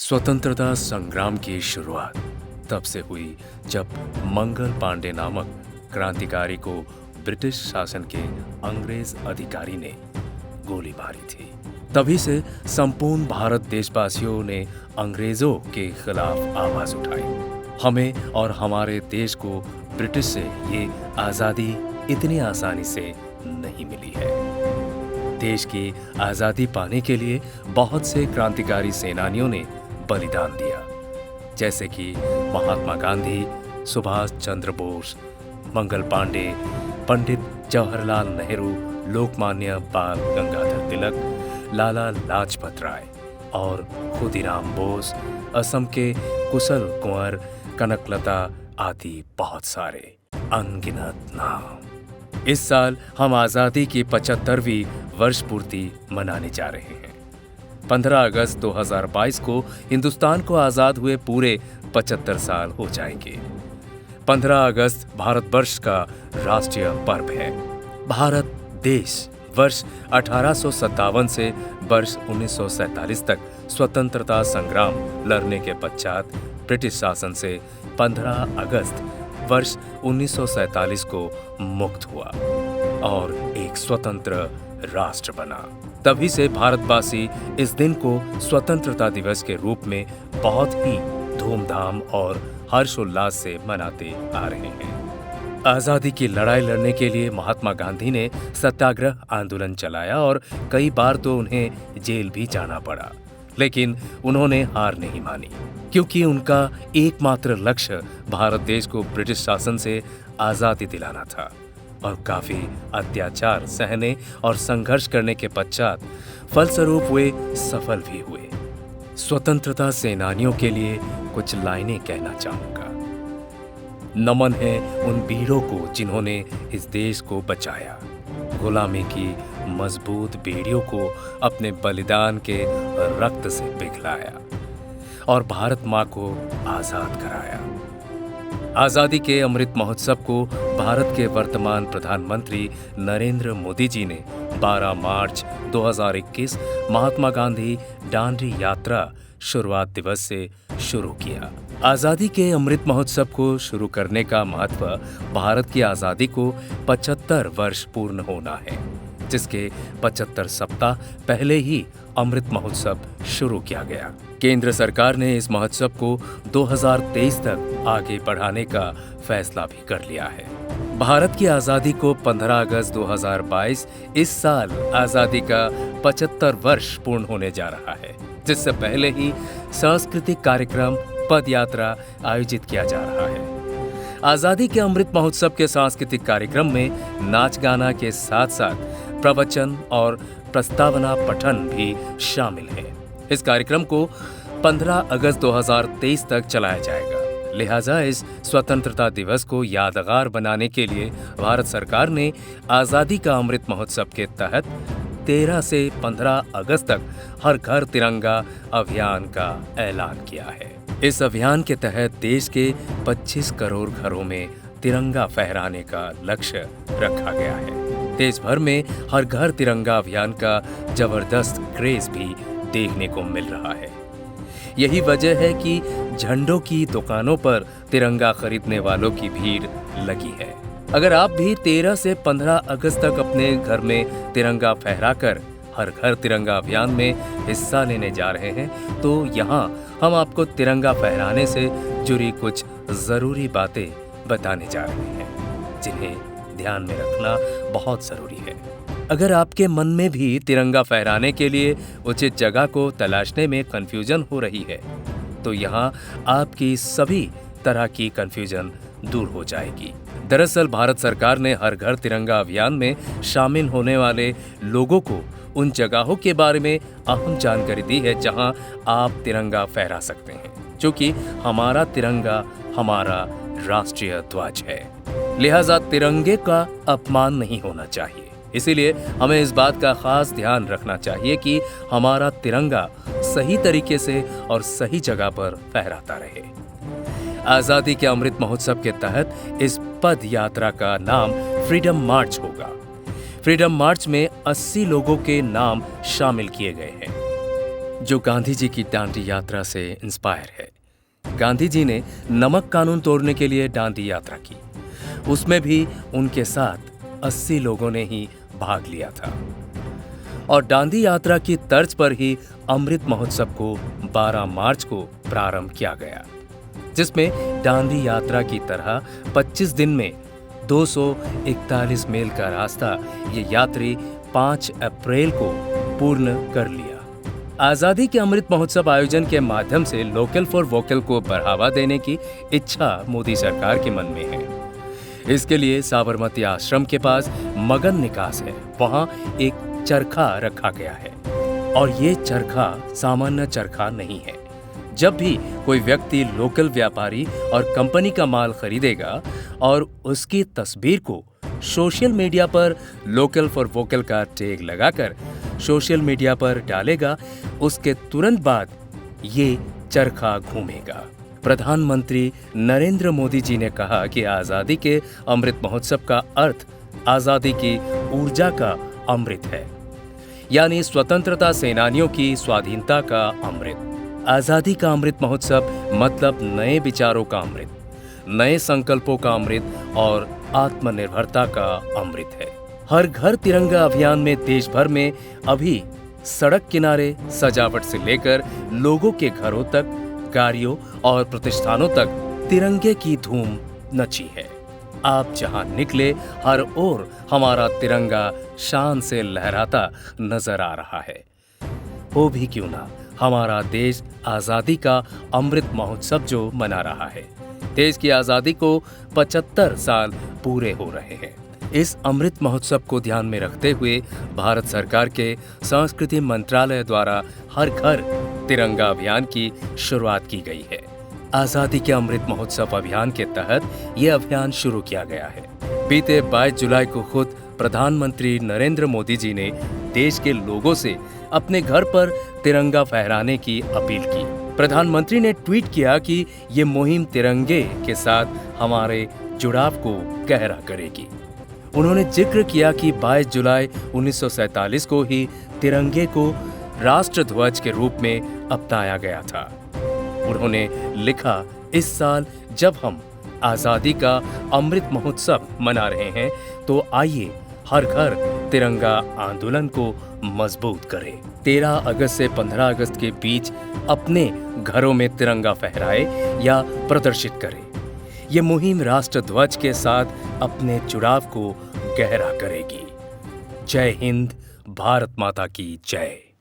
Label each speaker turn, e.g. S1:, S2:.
S1: स्वतंत्रता संग्राम की शुरुआत तब से हुई जब मंगल पांडे नामक क्रांतिकारी को ब्रिटिश शासन के अंग्रेज अधिकारी ने गोली मारी थी। तभी से संपूर्ण भारत देशवासियों ने अंग्रेजों के खिलाफ आवाज उठाई। हमें और हमारे देश को ब्रिटिश से ये आजादी इतनी आसानी से नहीं मिली है। देश की आजादी पाने के लिए बहुत से क्रांतिकारी सेनानियों ने बलिदान दिया, जैसे कि महात्मा गांधी, सुभाष चंद्र बोस, मंगल पांडे, पंडित जवाहरलाल नेहरू, लोकमान्य बाल गंगाधर तिलक, लाला लाजपत राय और खुदीराम बोस, असम के कुशल कुंवर, कनकलता आदि बहुत सारे अनगिनत नाम। इस साल हम आजादी की 75वीं वर्ष पूर्ति मनाने जा रहे हैं। 15 अगस्त 2022 को हिंदुस्तान को आजाद हुए पूरे 75 साल हो जाएंगे। 15 अगस्त भारतवर्ष का राष्ट्रीय पर्व है। भारत देश वर्ष 1857 से वर्ष 1947 तक स्वतंत्रता संग्राम लड़ने के पश्चात ब्रिटिश शासन से 15 अगस्त वर्ष 1947 को मुक्त हुआ और एक स्वतंत्र राष्ट्र बना। तभी से भारतवासी इस दिन को स्वतंत्रता दिवस के रूप में बहुत ही धूमधाम और हर्षोल्लास से मनाते आ रहे हैं। आजादी की लड़ाई लड़ने के लिए महात्मा गांधी ने सत्याग्रह आंदोलन चलाया और कई बार तो उन्हें जेल भी जाना पड़ा, लेकिन उन्होंने हार नहीं मानी, क्योंकि उनका एकमात्र लक्ष्य भारत देश को ब्रिटिश शासन से आजादी दिलाना था। और काफी अत्याचार सहने और संघर्ष करने के पश्चात फलस्वरूप वे सफल भी हुए। स्वतंत्रता सेनानियों के लिए कुछ लाइनें कहना चाहूंगा। नमन है उन वीरों को जिन्होंने इस देश को बचाया, गुलामी की मजबूत बेड़ियों को अपने बलिदान के रक्त से पिघलाया और भारत माँ को आजाद कराया। आजादी के अमृत महोत्सव को भारत के वर्तमान प्रधानमंत्री नरेंद्र मोदी जी ने 12 मार्च 2021 महात्मा गांधी दांडी यात्रा शुरुआत दिवस से शुरू किया। आजादी के अमृत महोत्सव को शुरू करने का महत्व भारत की आजादी को 75 वर्ष पूर्ण होना है, जिसके 75 सप्ताह पहले ही अमृत महोत्सव शुरू किया गया। केंद्र सरकार ने इस महोत्सव को 2023 तक आगे बढ़ाने का फैसला भी कर लिया है। भारत की आजादी को 15 अगस्त 2022 इस साल आजादी का 75 वर्ष पूर्ण होने जा रहा है, जिससे पहले ही सांस्कृतिक कार्यक्रम पद यात्रा आयोजित किया जा रहा है। आजादी के अमृत महोत्सव के सांस्कृतिक कार्यक्रम में नाच गाना के साथ साथ प्रवचन और प्रस्तावना पठन भी शामिल है। इस कार्यक्रम को 15 अगस्त 2023 तक चलाया जाएगा। लिहाजा इस स्वतंत्रता दिवस को यादगार बनाने के लिए भारत सरकार ने आजादी का अमृत महोत्सव के तहत 13 से 15 अगस्त तक हर घर तिरंगा अभियान का ऐलान किया है। इस अभियान के तहत देश के 25 करोड़ घरों में तिरंगा फहराने का लक्ष्य रखा गया है। देश भर में हर घर तिरंगा अभियान का जबरदस्त क्रेज भी देखने को मिल रहा है। यही वजह है कि झंडों की दुकानों पर तिरंगा खरीदने वालों की भीड़ लगी है। अगर आप भी 13 से 15 अगस्त तक अपने घर में तिरंगा फहराकर हर घर तिरंगा अभियान में हिस्सा लेने जा रहे हैं, तो यहाँ हम आपको तिरंगा फहराने से जुड़ी कुछ जरूरी बातें बताने जा रहे हैं, जिन्हें ध्यान में रखना बहुत जरूरी है। अगर आपके मन में भी तिरंगा फहराने के लिए उचित जगह को तलाशने में कंफ्यूजन हो रही है, तो यहाँ आपकी सभी तरह की कंफ्यूजन दूर हो जाएगी। दरअसल भारत सरकार ने हर घर तिरंगा अभियान में शामिल होने वाले लोगों को उन जगहों के बारे में अहम जानकारी दी है जहां आप तिरंगा फहरा सकते हैं, क्योंकि हमारा तिरंगा हमारा राष्ट्रीय ध्वज है। लिहाजा तिरंगे का अपमान नहीं होना चाहिए। इसीलिए हमें इस बात का खास ध्यान रखना चाहिए कि हमारा तिरंगा सही तरीके से और सही जगह पर फहराता रहे। आजादी के अमृत महोत्सव के तहत इस पद यात्रा का नाम फ्रीडम मार्च होगा। फ्रीडम मार्च में 80 लोगों के नाम शामिल किए गए हैं। जो गांधी जी की दांडी यात्रा से इंस्पायर है। गांधी जी ने नमक कानून तोड़ने के लिए दांडी यात्रा की। उसमें भी उनके साथ 80 लोगों ने ही भाग लिया था। और दांडी यात्रा की तर्ज पर ही अमृत महोत्सव को 12 मार्च को प्रारंभ किया गया, जिसमें दांडी यात्रा की तरह 25 दिन में 241 मील का रास्ता ये यात्री 5 अप्रैल को पूर्ण कर लिया। आजादी के अमृत महोत्सव आयोजन के माध्यम से लोकल फॉर वोकल को बढ़ावा देने की इच्छा मोदी सरकार के मन में है। इसके लिए साबरमती आश्रम के पास मगन निकास है, वहां एक चरखा रखा गया है। और ये चरखा सामान्य चरखा नहीं है। जब भी कोई व्यक्ति लोकल व्यापारी और कंपनी का माल खरीदेगा और उसकी तस्वीर को सोशल मीडिया पर लोकल फॉर वोकल का टैग लगाकर सोशल मीडिया पर डालेगा, उसके तुरंत बाद ये चरखा घूमेगा। प्रधानमंत्री नरेंद्र मोदी जी ने कहा कि आजादी के अमृत महोत्सव का अर्थ आजादी की ऊर्जा का अमृत है, यानी स्वतंत्रता सेनानियों की स्वाधीनता का अमृत। आजादी का अमृत महोत्सव मतलब नए विचारों का अमृत, नए संकल्पों का अमृत और आत्मनिर्भरता का अमृत है। हर घर तिरंगा अभियान में देश भर में अभी सड़क किनारे सजावट से लेकर लोगों के घरों तक, गाड़ियों और प्रतिष्ठानों तक तिरंगे की धूम नची है। आप जहां निकले हर ओर हमारा तिरंगा शान से लहराता नजर आ रहा है। हो भी क्यों ना, हमारा देश आजादी का अमृत महोत्सव जो मना रहा है। देश की आजादी को 75 साल पूरे हो रहे हैं। इस अमृत महोत्सव को ध्यान में रखते हुए भारत सरकार के संस्कृति मंत्रालय द्वारा हर घर तिरंगा अभियान की शुरुआत की गई है। आजादी के अमृत महोत्सव अभियान के तहत ये अभियान शुरू किया गया है। बीते 22 जुलाई को खुद प्रधानमंत्री नरेंद्र मोदी जी ने देश के लोगों से अपने घर पर तिरंगा फहराने की अपील की। प्रधानमंत्री ने ट्वीट किया कि ये मुहिम तिरंगे के साथ हमारे जुड़ाव को गहरा करेगी। उन्होंने जिक्र किया कि 22 जुलाई 1947 को ही तिरंगे को राष्ट्र ध्वज के रूप में अपनाया गया था। उन्होंने लिखा, इस साल जब हम आजादी का अमृत महोत्सव मना रहे हैं तो आइए हर घर तिरंगा आंदोलन को मजबूत करें। 13 अगस्त से 15 अगस्त के बीच अपने घरों में तिरंगा फहराए या प्रदर्शित करें। ये मुहिम राष्ट्र ध्वज के साथ अपने जुड़ाव को गहरा करेगी। जय हिंद, भारत माता की जय।